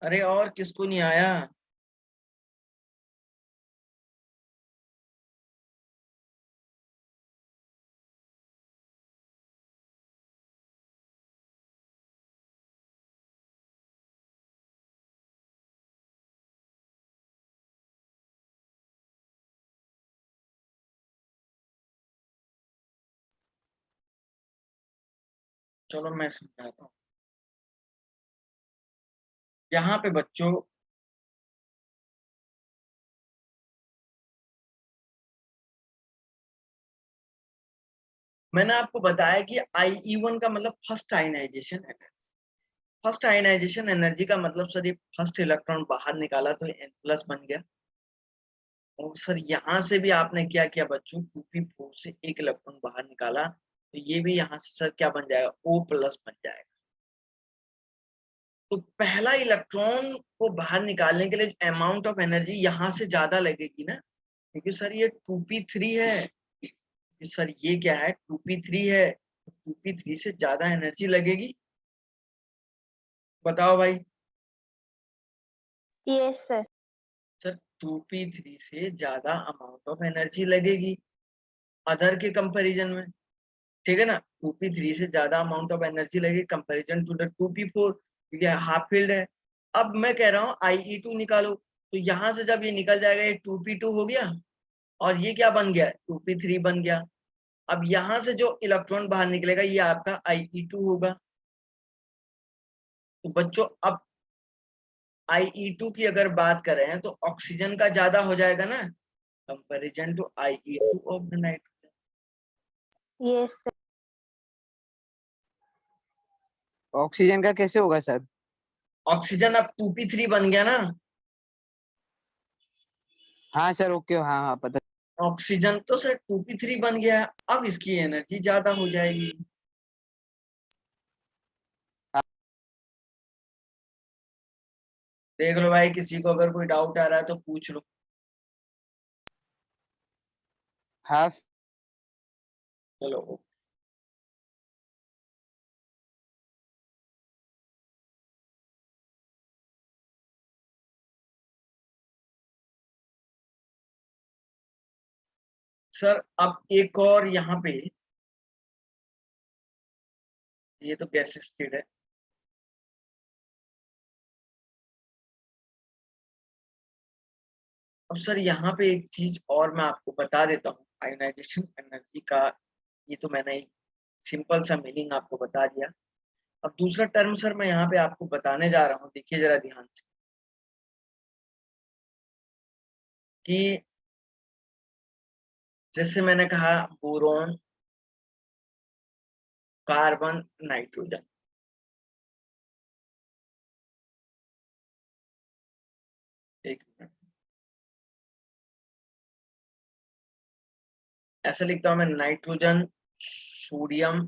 अरे और किसको नहीं आया? चलो मैं समझाता हूँ। यहाँ पे बच्चों, मैंने आपको बताया कि IE1 का मतलब फर्स्ट आयनाइजेशन है। फर्स्ट आयनाइजेशन एनर्जी का मतलब सर, ये फर्स्ट इलेक्ट्रॉन बाहर निकाला तो N+ बन गया। और सर यहाँ से भी आपने क्या किया बच्चों, 2p4 से एक इलेक्ट्रॉन बाहर निकाला, तो ये भी यहाँ से सर क्या बन जाएगा, O+ बन जाएगा। तो पहला इलेक्ट्रॉन को बाहर निकालने के लिए अमाउंट ऑफ एनर्जी यहाँ से ज्यादा लगेगी ना, क्योंकि सर ये 2p3 है। कि सर ये क्या है, 2p3 है, 2p3 से ज्यादा एनर्जी लगेगी। बताओ भाई। Yes sir. सर 2p3 से ज्यादा अमाउंट ऑफ एनर्जी लगेगी अदर के कंपैरिजन में, ठीक है ना। 2p3 से ज्यादा अमाउंट ऑफ एनर्जी लगेगी कंपैरिजन टू द 2p4, क्योंकि हाफ फील्ड है। अब मैं कह रहा हूँ IE2 निकालो, तो यहाँ से जब ये निकल जाएगा, ये 2p2 हो गया, और ये क्या बन गया, 2p3 बन गया। अब यहाँ से जो इलेक्ट्रॉन बाहर निकलेगा ये आपका IE2 होगा। तो बच्चों अब IE2 की अगर बात कर रहे हैं तो ऑक्सीजन का ज्यादा हो जाएगा ना, comparison to IE2 of the nitrogen. Yes sir. Oxygen का कैसे होगा सर? ऑक्सीजन अब 2p3 बन गया ना। हाँ सर ओके, हाँ हाँ पता। ऑक्सीजन तो सर 2p3 बन गया है, अब इसकी एनर्जी ज्यादा हो जाएगी। देख लो भाई, किसी को अगर कोई डाउट आ रहा है तो पूछ लो। हाफ। चलो सर, अब एक और यहाँ पे, ये तो गैस स्टेट है। अब सर यहाँ पे एक चीज और मैं आपको बता देता हूँ आयोनाइजेशन एनर्जी का। ये तो मैंने एक सिंपल सा मीनिंग आपको बता दिया। अब दूसरा टर्म सर मैं यहाँ पे आपको बताने जा रहा हूँ, देखिए जरा ध्यान से, कि जैसे मैंने कहा बोरॉन, कार्बन, नाइट्रोजन। एक मिनट, ऐसा लिखता हूं मैं, नाइट्रोजन, सोडियम,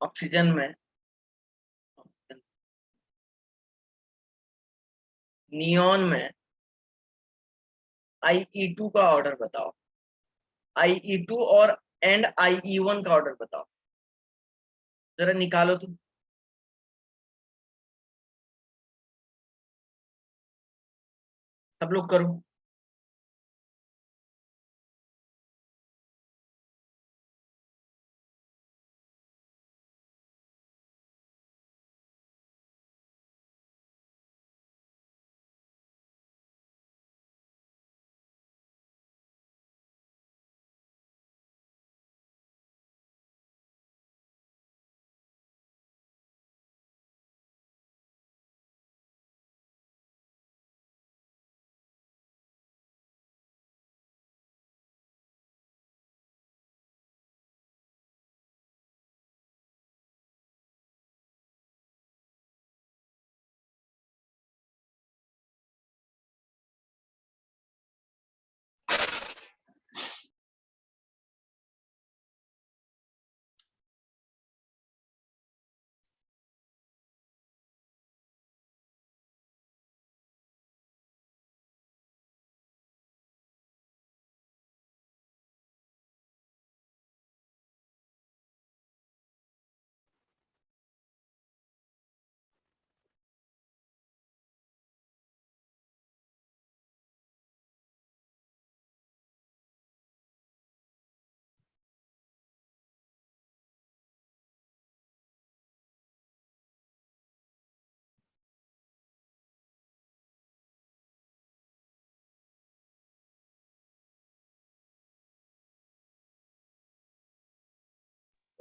ऑक्सीजन में, नियॉन में IE2 का ऑर्डर बताओ। IE2 और एंड IE1 का ऑर्डर बताओ। जरा निकालो तो। सब लोग करो।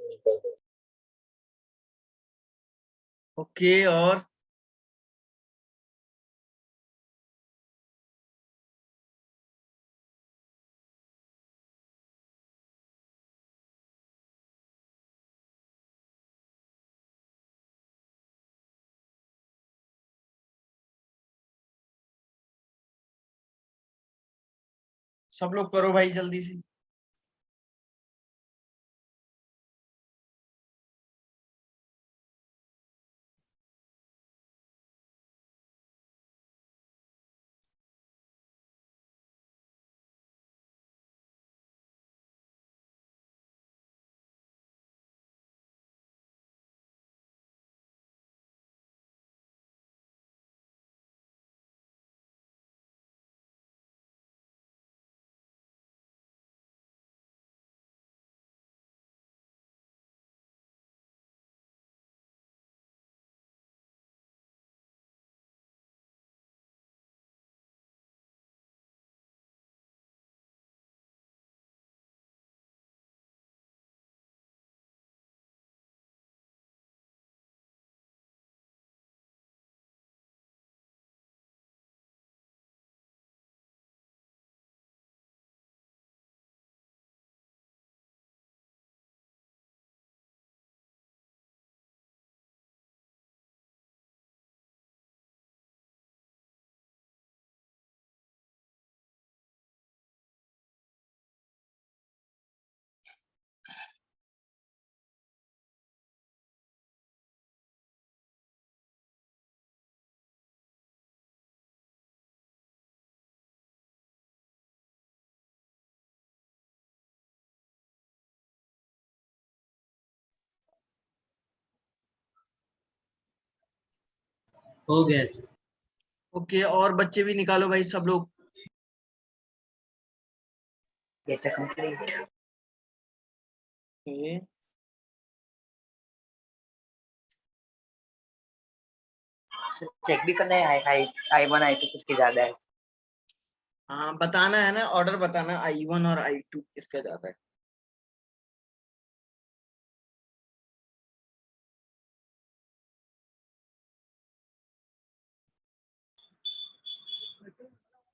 निकल गए। ओके, और सब लोग करो भाई जल्दी से। हो गया सर। ओके, और बच्चे भी निकालो भाई सब लोग। Yes, sir, complete. Okay, sir check भी करना है, I1 I2 किसकी ज्यादा है? हाँ बताना है ना, ऑर्डर बताना, I1 और I2 किसका ज्यादा है।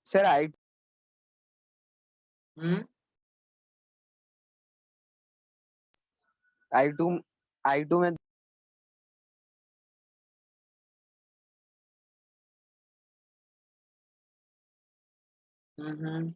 सर हम्म, I2 में हम्म,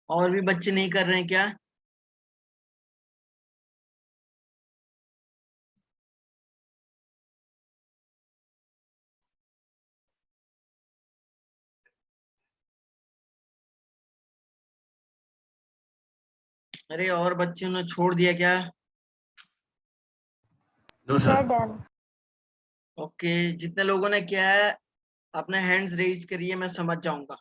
और भी बच्चे नहीं कर रहे हैं क्या? अरे और बच्चों ने छोड़ दिया क्या? Sir done. ओके, जितने लोगों ने किया है अपने हैंड्स रेज करिए, मैं समझ जाऊंगा।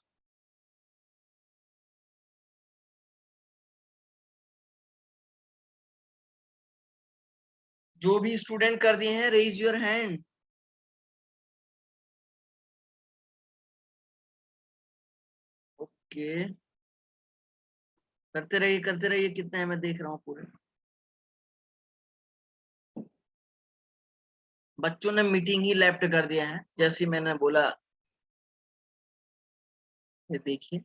जो भी स्टूडेंट कर दिए हैं, रेज योर हैंड। ओके, करते रहिए, कितने हैं मैं देख रहा हूँ पूरे। बच्चों ने मीटिंग ही लेफ्ट कर दिया है, जैसे मैंने बोला। ये देखिए,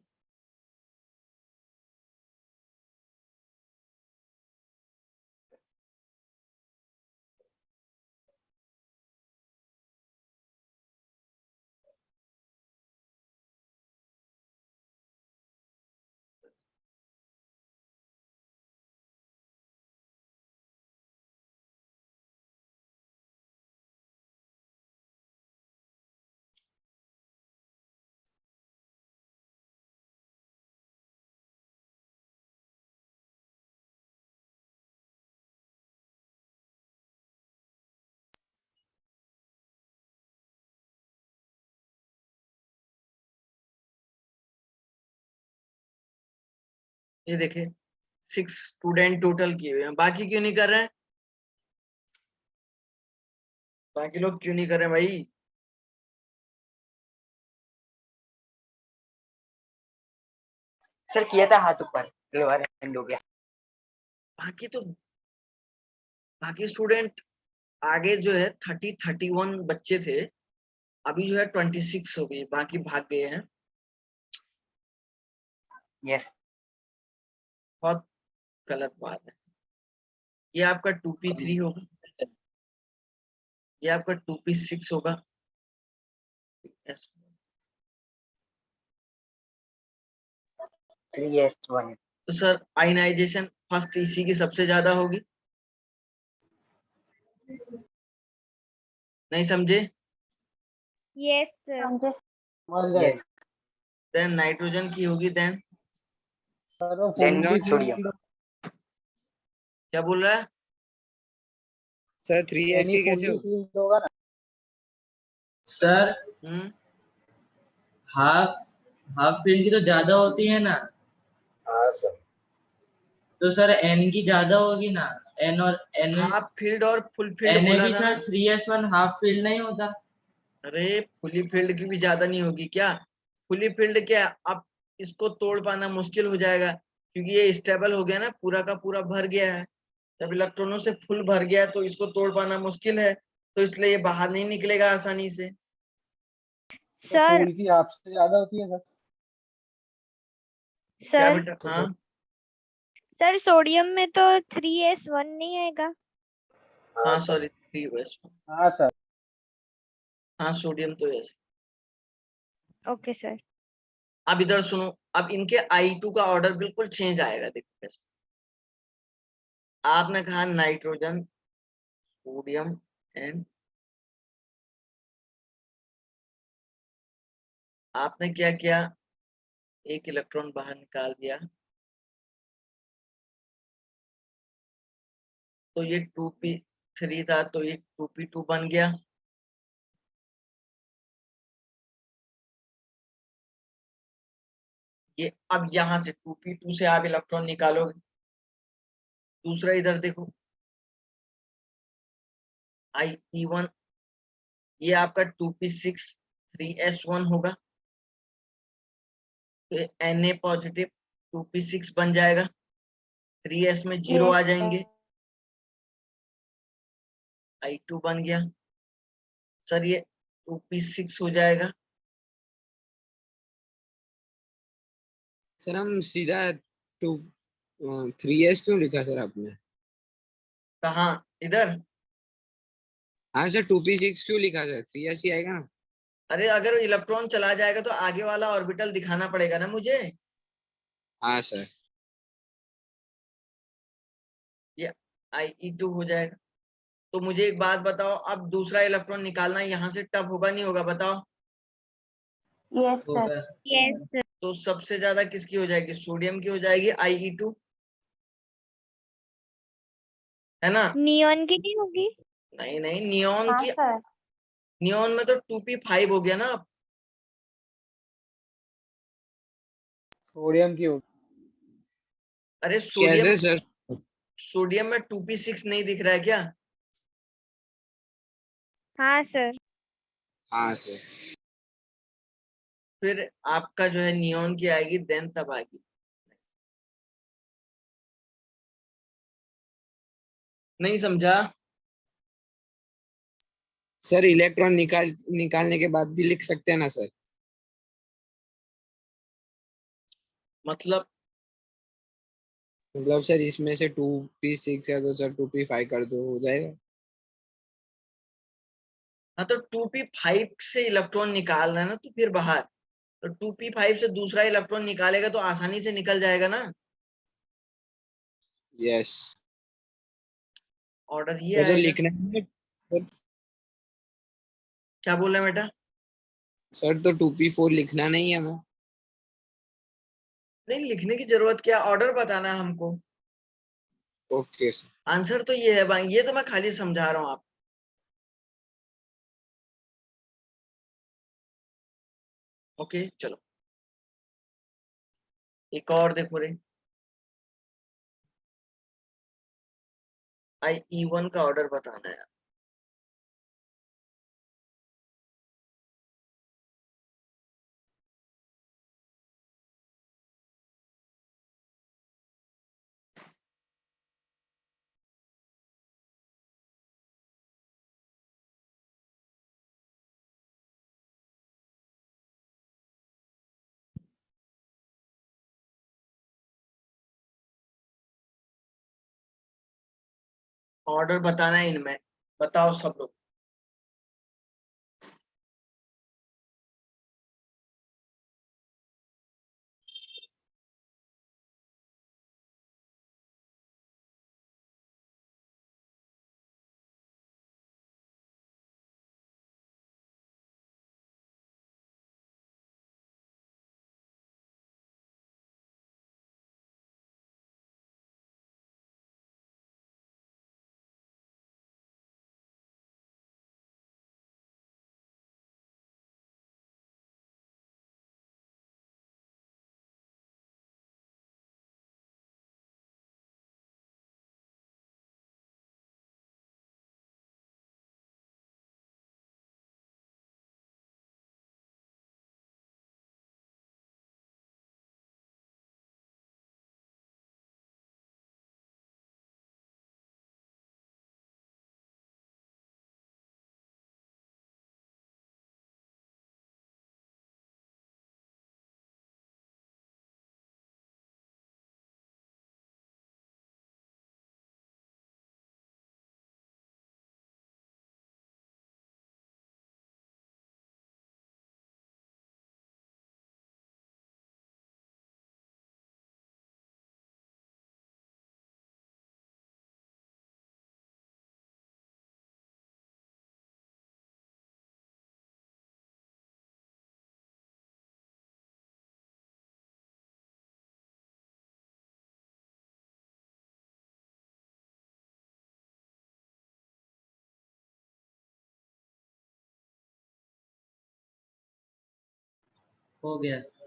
ये देखिए 6 स्टूडेंट टोटल किए हुए हैं। बाकी क्यों नहीं कर रहे हैं? बाकी लोग क्यों नहीं कर रहे हैं भाई? सर किया था हाथ ऊपर, लोअर हैंड हो गया। बाकी स्टूडेंट आगे जो है 31 बच्चे थे, अभी जो है 26 हो गए, बाकी भाग गए हैं। यस बहुत गलत बात है। ये आपका 2p3 होगा, ये आपका 2p6 होगा। yes. 3s1। तो सर आयनाइजेशन फर्स्ट इसी की सबसे ज्यादा होगी, नहीं समझे? Yes sir. समझे यस देन नाइट्रोजन की होगी, देन देन सोडियम। क्या बोल रहा है? सर 3s के कैसे होगा? सर हम्म, हाफ हाफ फील्ड की तो ज्यादा होती है ना, हाँ सर। तो सर एन की ज्यादा होगी ना। एन और एन हाफ फील्ड और फुल फील्ड एन बोला भी था सर ना। 3s1 हाफ फील्ड नहीं होता। अरे फुली फील्ड की भी ज्यादा नहीं होगी क्या? फुली फील्ड क्या, अब इसको तोड़ पाना मुश्किल हो जाएगा, क्योंकि ये स्टेबल हो गया ना, पूरा का पूरा भर गया है। जब इलेक्ट्रॉनों से फुल भर गया है तो इसको तोड़ पाना मुश्किल है, तो इसलिए ये बाहर नहीं निकलेगा आसानी से। सर की आपसे ज्यादा होती है सर। क्या सर बेटा? हाँ सर सोडियम में तो 3s1 नहीं आएगा। हाँ हाँ, सर। सॉरी 3 वेस्ट। हाँ सर। हाँ सोडियम तो ऐसे। Okay sir. अब इधर सुनो, अब इनके I2 का ऑर्डर बिल्कुल चेंज आएगा, देखो कैसे। आपने कहा नाइट्रोजन, सोडियम एंड आपने क्या किया, एक इलेक्ट्रॉन बाहर निकाल दिया, तो ये 2p3 था, तो ये 2p2 बन गया। ये अब यहां से 2p2 से आप इलेक्ट्रॉन निकालोगे। दूसरा इधर देखो, I1, ये आपका 2p6 3s1 होगा, तो Na पॉजिटिव 2p6 बन जाएगा, 3s में 0 आ जाएंगे, I2 बन गया। सर ये 2p6 हो जाएगा। सर हम सीधा 3s क्यों लिखा सर आपने? कहाँ? इधर? हाँ सर 2p6 क्यों लिखा सर? 3s ही आएगा ना। अरे अगर इलेक्ट्रॉन चला जाएगा तो आगे वाला ऑर्बिटल दिखाना पड़ेगा ना मुझे। हाँ सर। ये Ie2 हो जाएगा। तो मुझे एक बात बताओ, अब दूसरा इलेक्ट्रॉन निकालना यहाँ से टफ होगा नहीं होगा बताओ? Yes sir. होगा। Yes sir. तो सबसे ज्यादा किसकी हो जाएगी? सोडियम की हो जाएगी Ie2, है ना? नियॉन की नहीं होगी? नहीं नहीं, नियॉन हाँ की, सर। नियॉन में तो 2p5 हो गया ना। अब सोडियम की होगी। अरे कैसे सोडियम, सर? सोडियम में 2p6 नहीं दिख रहा है क्या? हाँ सर। हाँ सर। फिर आपका जो है नियॉन की आएगी, देन तब आएगी। नहीं समझा? सर इलेक्ट्रॉन निकालने के बाद भी लिख सकते हैं ना सर? मतलब मतलब सर इसमें से 2p6 है तो सर 2p5 कर दो, हो जाएगा। हाँ, तो 2p5 से इलेक्ट्रॉन निकालना है ना, तो फिर बाहर, तो 2p5 से दूसरा इलेक्ट्रॉन निकालेगा तो आसानी से निकल जाएगा ना। यस। ऑर्डर ये तो जो आएगा। लिखना है सर, क्या बोल रहे हैं बेटा? सर तो 2p4 लिखना नहीं है ना? नहीं, लिखने की जरूरत क्या, ऑर्डर बताना है हमको। Okay sir. आंसर तो ये है भाई, ये तो मैं खाली समझा रहा हूँ आप। ओके चलो, एक और देखो रे। Ie1 का ऑर्डर बताना है। ऑर्डर बताना है इनमें, बताओ सब लोग। हो गया सर।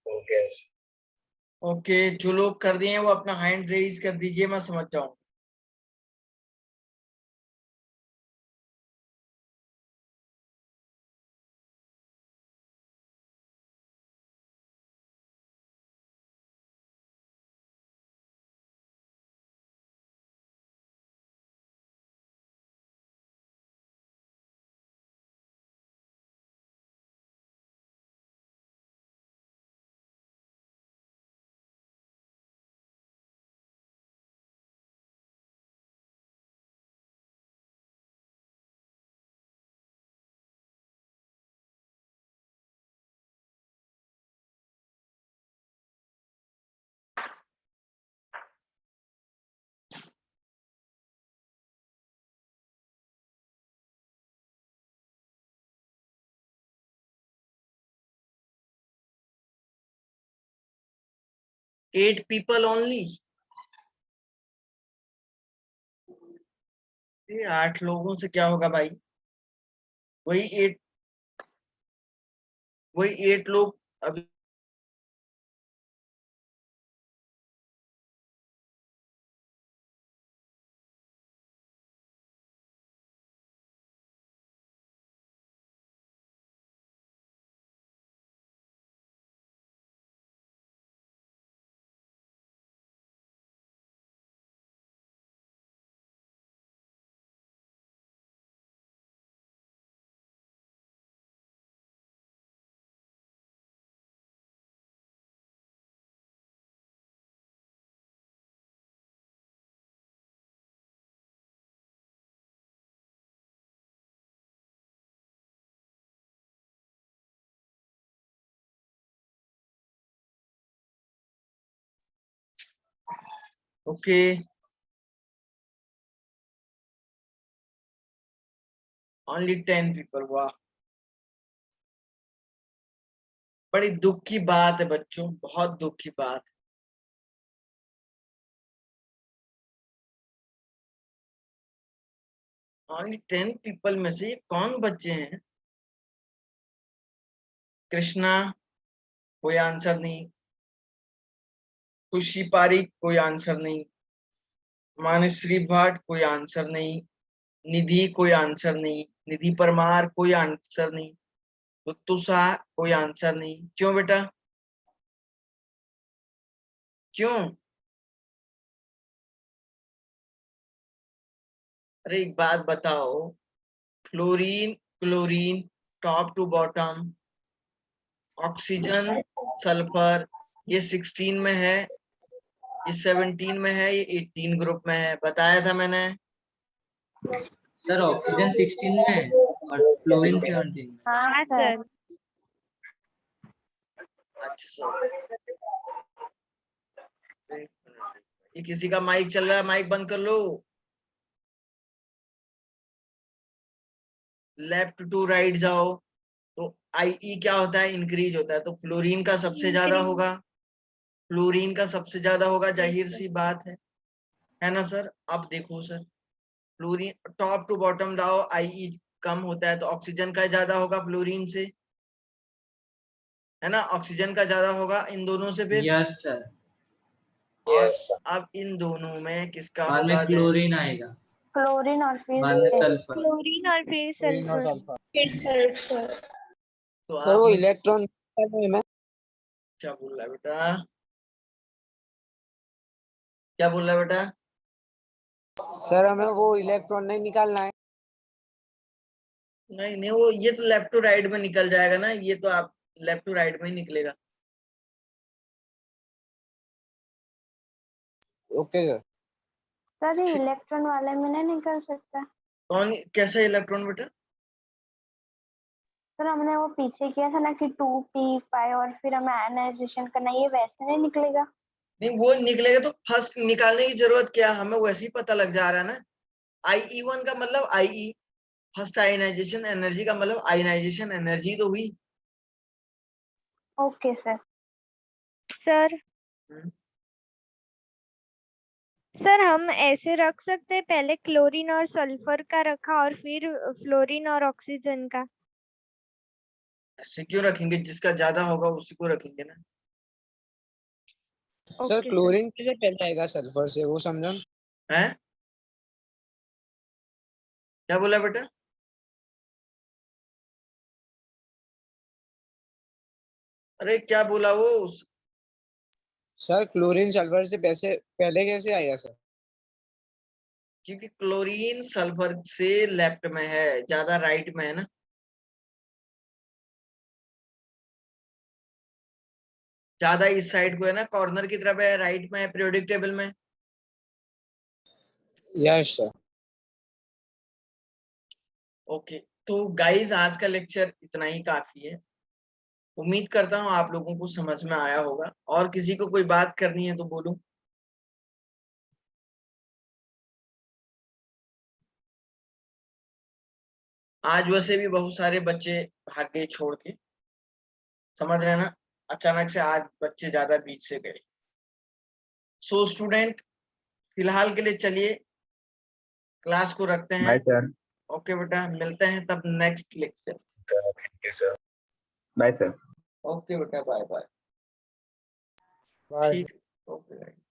ओके। ओके, जो लोग कर दिए हैं वो अपना हैंड रेज कर दीजिए, मैं समझ जाऊँ। 8 people only. ये 8 लोगों से क्या होगा भाई? वही 8 लोग अभी ओके ओनली 10 पीपल। वाह, बड़ी दुख की बात है बच्चों, बहुत दुख की बात है। ओनली 10 पीपल में से कौन बच्चे हैं? कृष्णा कोई आंसर नहीं, खुशी पारिक कोई आंसर नहीं, मानश्री भट्ट कोई आंसर नहीं, निधि कोई आंसर नहीं, निधि परमार कोई आंसर नहीं, तुत्तु शाह कोई आंसर नहीं। क्यों बेटा, क्यों? अरे एक बात बताओ, fluorine chlorine top to bottom, oxygen sulphur, ये 16 में है, ये 17 में है, ये 18 ग्रुप में है, बताया था मैंने। सर ऑक्सीजन 16 में है और फ्लोरीन 17 में। हाँ सर। अच्छा, ये किसी का माइक चल रहा है, माइक बंद कर लो। लेफ्ट टू राइट जाओ तो IE क्या होता है? इंक्रीज होता है, तो फ्लोरीन का सबसे ज्यादा होगा, फ्लोरीन का सबसे ज्यादा होगा, जाहिर सी बात है ना सर? अब देखो sir, fluorine top to bottom जाओ, IE कम होता है तो ऑक्सीजन का ज्यादा होगा फ्लोरीन से, है ना? ऑक्सीजन का ज्यादा होगा इन दोनों से फिर। यस सर, और Yes, sir. अब इन दोनों में किसका बाद होगा? में क्लोरीन आएगा, क्लोरीन और फिर बाद में सल्फर। क्लोरीन और फिर सल्फर। फिर सल्फर। तो सर वो आप इलेक्ट्रॉन में क्या बोल रहा है बेटा? क्या बोल रहा है बेटा? सर हमें वो इलेक्ट्रॉन नहीं निकालना है। नहीं नहीं, वो ये तो लेफ्ट टू राइट में निकल जाएगा ना, ये तो आप लेफ्ट टू राइट में ही निकलेगा। Okay sir. सर ये इलेक्ट्रॉन वाले में नहीं निकल सकता? कौन, कैसा इलेक्ट्रॉन बेटा? सर हमने वो पीछे किया था ना कि 2p5 और फिर हमें आयनाइजेशन करना, ये वैसे नहीं निकलेगा? नहीं, वो निकलेगा तो फर्स्ट निकालने की जरूरत क्या, हमें वैसे ही पता लग जा रहा है ना। IE1 का मतलब IE, फर्स्ट आयनाइजेशन एनर्जी का मतलब आयनाइजेशन एनर्जी तो हुई। Okay sir. सर सर हम ऐसे रख सकते हैं, पहले क्लोरीन और सल्फर का रखा और फिर फ्लोरीन और ऑक्सीजन का। ऐसे क्यों रखेंगे? जिसका ज्यादा होगा उसी को रखेंगे ना। Sir okay sir. क्लोरीन कैसे पहले आएगा सल्फर से, वो समझो। है क्या बोला बेटा? अरे क्या बोला वो? सर क्लोरीन सल्फर से पैसे पहले कैसे आएगा सर? क्योंकि क्लोरीन सल्फर से लेफ्ट में है, ज्यादा राइट में है ना। ज्यादा इस साइड को है ना, कॉर्नर की तरफ है, राइट में है पीरियोडिक टेबल में। Yes sir. ओके, तो गाइस आज का लेक्चर इतना ही काफी है। उम्मीद करता हूँ आप लोगों को समझ में आया होगा। और किसी को कोई बात करनी है तो बोलो। आज वैसे भी बहुत सारे बच्चे भाग गए छोड़ के, समझ रहे हैं ना? अचानक से आज बच्चे ज्यादा बीच से गए। सो स्टूडेंट फिलहाल के लिए चलिए क्लास को रखते हैं। Bye sir. ओके बेटा, मिलते हैं तब next lecture. Thank you sir. Bye sir. Okay बेटा, बाय बाय। बाय। ठीक, ओके।